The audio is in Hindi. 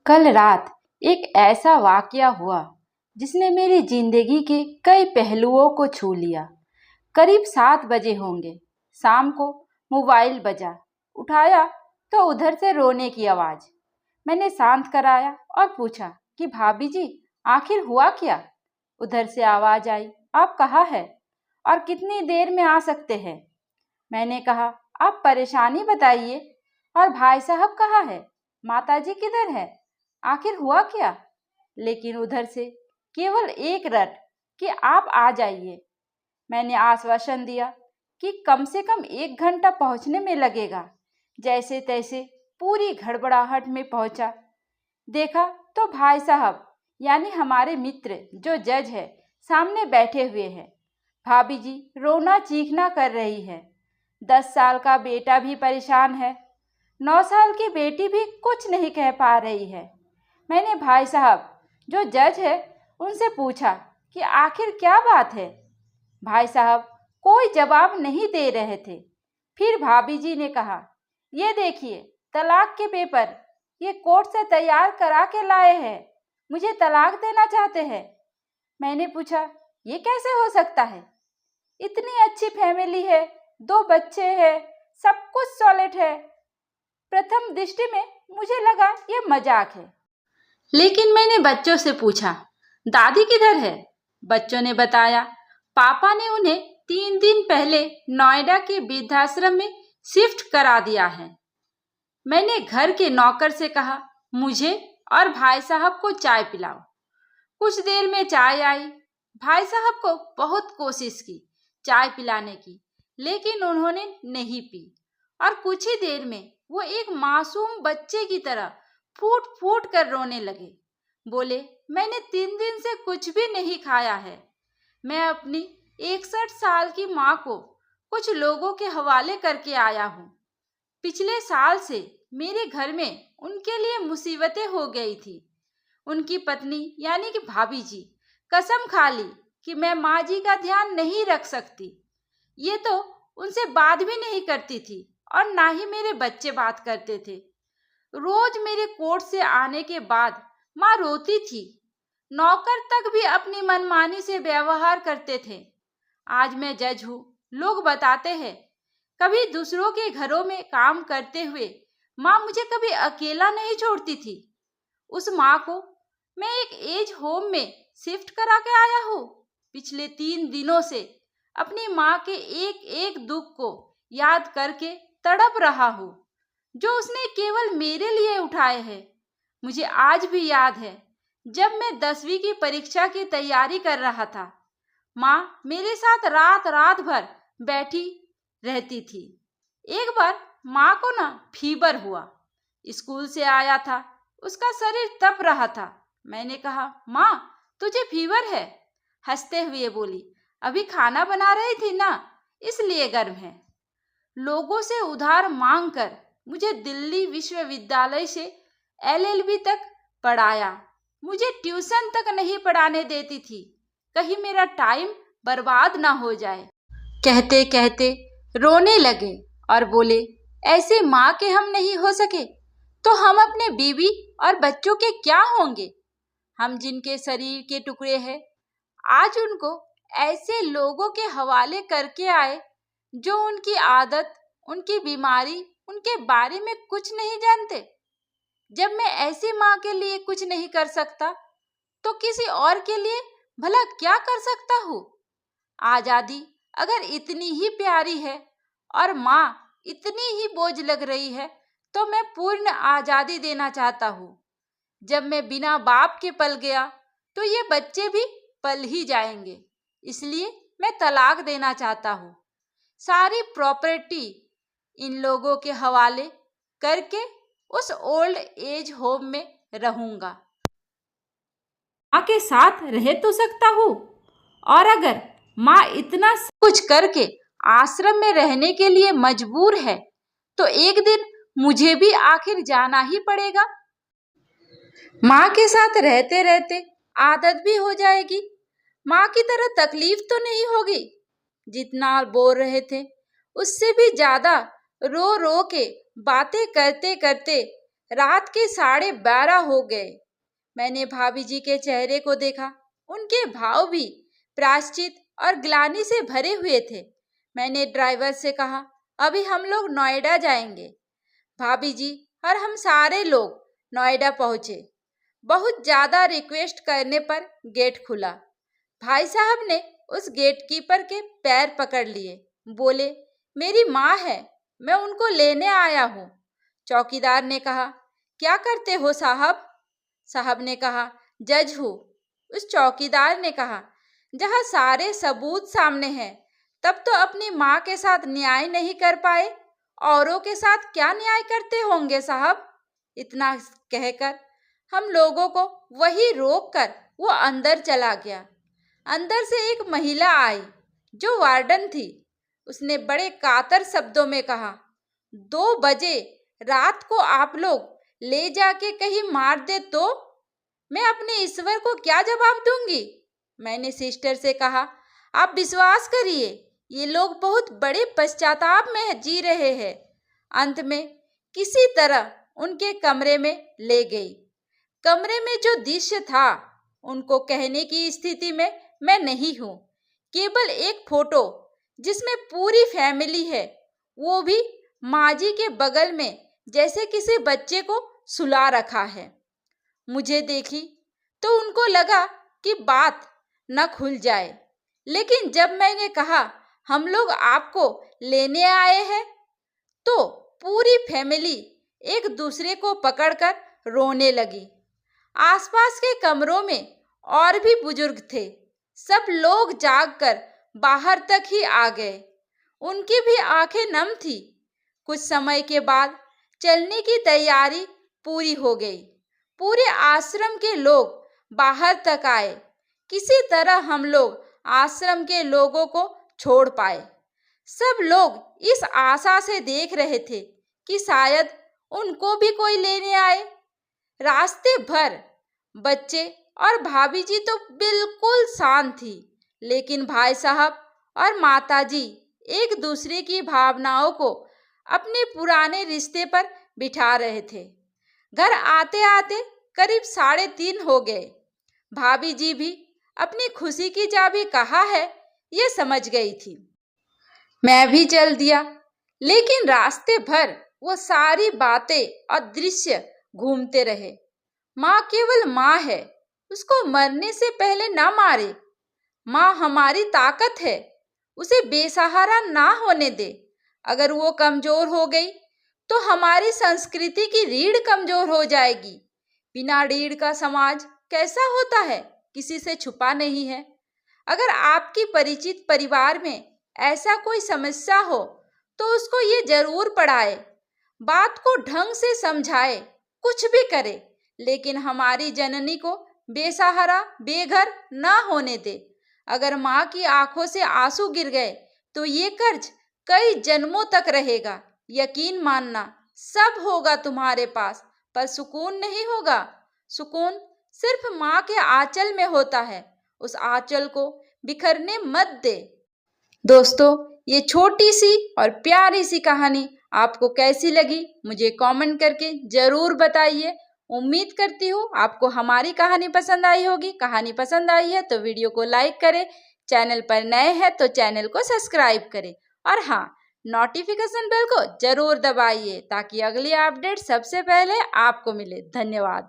कल रात एक ऐसा वाकया हुआ जिसने मेरी जिंदगी के कई पहलुओं को छू लिया। करीब 7 बजे होंगे। शाम को मोबाइल बजा। उठाया तो उधर से रोने की आवाज। मैंने शांत कराया और पूछा कि भाभी जी, आखिर हुआ क्या। उधर से आवाज आई, आप कहाँ है और कितनी देर में आ सकते हैं। मैंने कहा, आप परेशानी बताइए। और भाई साहब कहाँ है, माताजी किधर है, आखिर हुआ क्या। लेकिन उधर से केवल एक रट कि आप आ जाइए। मैंने आश्वासन दिया कि कम से कम 1 घंटा पहुंचने में लगेगा। जैसे तैसे पूरी घड़बड़ाहट में पहुंचा। देखा तो भाई साहब यानी हमारे मित्र जो जज है सामने बैठे हुए हैं। भाभी जी रोना चीखना कर रही है। 10 साल का बेटा भी परेशान है। 9 साल की बेटी भी कुछ नहीं कह पा रही है। मैंने भाई साहब जो जज है उनसे पूछा कि आखिर क्या बात है। भाई साहब कोई जवाब नहीं दे रहे थे। फिर भाभी जी ने कहा, ये देखिए तलाक के पेपर, ये कोर्ट से तैयार करा के लाए हैं, मुझे तलाक देना चाहते हैं। मैंने पूछा, ये कैसे हो सकता है, इतनी अच्छी फैमिली है, 2 बच्चे हैं, सब कुछ सॉलिड है। प्रथम दृष्टि में मुझे लगा ये मजाक है। लेकिन मैंने बच्चों से पूछा, दादी किधर है। बच्चों ने बताया, पापा ने उन्हें 3 दिन पहले नोएडा के वृद्धाश्रम में शिफ्ट करा दिया है। मैंने घर के नौकर से कहा, मुझे और भाई साहब को चाय पिलाओ। कुछ देर में चाय आई। भाई साहब को बहुत कोशिश की चाय पिलाने की, लेकिन उन्होंने नहीं पी। और कुछ ही देर में वो एक मासूम बच्चे की तरह फूट फूट कर रोने लगे। बोले, मैंने 3 दिन से कुछ भी नहीं खाया है। मैं अपनी 61 साल की माँ को कुछ लोगों के हवाले करके आया हूँ। पिछले साल से मेरे घर में उनके लिए मुसीबतें हो गई थी। उनकी पत्नी यानी कि भाभी जी कसम खा ली कि मैं माँ जी का ध्यान नहीं रख सकती। ये तो उनसे बात भी नहीं करती थी और ना ही मेरे बच्चे बात करते थे। रोज मेरे कोर्ट से आने के बाद माँ रोती थी। नौकर तक भी अपनी मनमानी से व्यवहार करते थे। आज मैं जज हूँ, लोग बताते हैं। कभी दूसरों के घरों में काम करते हुए माँ मुझे कभी अकेला नहीं छोड़ती थी। उस माँ को मैं एक एज होम में शिफ्ट करा के आया हूँ। पिछले 3 दिनों से अपनी माँ के एक एक दुख को याद करके तड़प रहा हूँ, जो उसने केवल मेरे लिए उठाए हैं। मुझे आज भी याद है जब मैं 10वीं की परीक्षा की तैयारी कर रहा था। माँ मेरे साथ रात रात भर बैठी रहती थी। एक बार माँ को फीवर हुआ। स्कूल से आया था, उसका शरीर तप रहा था। मैंने कहा, माँ तुझे फीवर है। हंसते हुए बोली, अभी खाना बना रही थी ना, इसलिए गर्म है। लोगों से उधार मांग कर मुझे दिल्ली विश्वविद्यालय से LLB तक पढ़ाया। मुझे ट्यूशन तक नहीं पढ़ाने देती थी, कहीं मेरा टाइम बर्बाद ना हो जाए। कहते कहते रोने लगे और बोले, ऐसे माँ के हम नहीं हो सके तो हम अपने बीवी और बच्चों के क्या होंगे। हम जिनके शरीर के टुकड़े हैं, आज उनको ऐसे लोगों के हवाले करके आए जो उनकी आदत, उनकी बीमारी, उनके बारे में कुछ नहीं जानते। जब मैं ऐसी माँ के लिए कुछ नहीं कर सकता तो किसी और के लिए भला क्या कर सकता हूँ। आजादी अगर इतनी ही प्यारी है और माँ इतनी ही बोझ लग रही है तो मैं पूर्ण आजादी देना चाहता हूँ। जब मैं बिना बाप के पल गया तो ये बच्चे भी पल ही जाएंगे, इसलिए मैं तलाक देना चाहता हूँ। सारी प्रॉपर्टी इन लोगों के हवाले करके उस ओल्ड एज होम में रहूंगा। माँ के साथ रह तो सकता हूँ, और अगर माँ इतना कुछ करके आश्रम में रहने के लिए मजबूर है तो एक दिन मुझे भी आखिर जाना ही पड़ेगा। माँ के साथ रहते रहते आदत भी हो जाएगी। माँ की तरह तकलीफ तो नहीं होगी। जितना बोल रहे थे उससे भी ज्यादा रो रो के बातें करते करते रात के 12:30 हो गए। मैंने भाभी जी के चेहरे को देखा। उनके भाव भी प्रायश्चित और ग्लानि से भरे हुए थे। मैंने ड्राइवर से कहा, अभी हम लोग नोएडा जाएंगे। भाभी जी और हम सारे लोग नोएडा पहुंचे। बहुत ज्यादा रिक्वेस्ट करने पर गेट खुला। भाई साहब ने उस गेटकीपर के पैर पकड़ लिए। बोले, मेरी माँ है, मैं उनको लेने आया हूँ। चौकीदार ने कहा, क्या करते हो साहब? साहब ने कहा, जज हूँ। उस चौकीदार ने कहा, जहाँ सारे सबूत सामने हैं, तब तो अपनी माँ के साथ न्याय नहीं कर पाए, औरों के साथ क्या न्याय करते होंगे साहब? इतना कहकर हम लोगों को वही रोक कर वो अंदर चला गया। अंदर से एक महिला आई जो वार्डन थी। उसने बड़े कातर शब्दों में कहा, 2 बजे रात को आप लोग ले जाके कहीं मार दे तो मैं अपने ईश्वर को क्या जवाब दूंगी? मैंने सिस्टर से कहा, आप विश्वास करिए, ये लोग बहुत बड़े पश्चाताप में जी रहे हैं। अंत में किसी तरह उनके कमरे में ले गई। कमरे में जो दृश्य था उनको कहने की स्थिति में मैं नहीं हूँ। केवल एक फोटो जिसमें पूरी फैमिली है, वो भी माँ जी के बगल में जैसे किसी बच्चे को सुला रखा है। मुझे देखी तो उनको लगा कि बात न खुल जाए, लेकिन जब मैंने कहा हम लोग आपको लेने आए हैं, तो पूरी फैमिली एक दूसरे को पकड़कर रोने लगी। आसपास के कमरों में और भी बुजुर्ग थे। सब लोग जागकर बाहर तक ही आ गए। उनकी भी आंखें नम थी। कुछ समय के बाद चलने की तैयारी पूरी हो गई। पूरे आश्रम के लोग बाहर तक आए। किसी तरह हम लोग आश्रम के लोगों को छोड़ पाए। सब लोग इस आशा से देख रहे थे कि शायद उनको भी कोई लेने आए। रास्ते भर बच्चे और भाभी जी तो बिल्कुल शांत थी, लेकिन भाई साहब और माता जी एक दूसरे की भावनाओं को अपने पुराने रिश्ते पर बिठा रहे थे। घर आते आते करीब 3:30 हो गए। भाभी जी भी अपनी खुशी की चाबी कहाँ है ये समझ गई थी। मैं भी चल दिया, लेकिन रास्ते भर वो सारी बातें और दृश्य घूमते रहे। माँ केवल माँ है, उसको मरने से पहले ना मारे। माँ हमारी ताकत है, उसे बेसहारा ना होने दे। अगर वो कमजोर हो गई तो हमारी संस्कृति की रीढ़ कमजोर हो जाएगी। बिना रीढ़ का समाज कैसा होता है, किसी से छुपा नहीं है। अगर आपकी परिचित परिवार में ऐसा कोई समस्या हो तो उसको ये जरूर पढ़ाए, बात को ढंग से समझाए, कुछ भी करे, लेकिन हमारी जननी को बेसहारा बेघर ना होने दे। अगर माँ की आंखों से आंसू गिर गए तो ये कर्ज कई जन्मों तक रहेगा। यकीन मानना, सब होगा तुम्हारे पास, पर सुकून नहीं होगा। सुकून सिर्फ माँ के आंचल में होता है। उस आंचल को बिखरने मत दे। दोस्तों, ये छोटी सी और प्यारी सी कहानी आपको कैसी लगी मुझे कमेंट करके जरूर बताइए। उम्मीद करती हूँ आपको हमारी कहानी पसंद आई होगी। कहानी पसंद आई है तो वीडियो को लाइक करें, चैनल पर नए हैं तो चैनल को सब्सक्राइब करें, और हाँ, नोटिफिकेशन बेल को जरूर दबाइए ताकि अगली अपडेट सबसे पहले आपको मिले। धन्यवाद।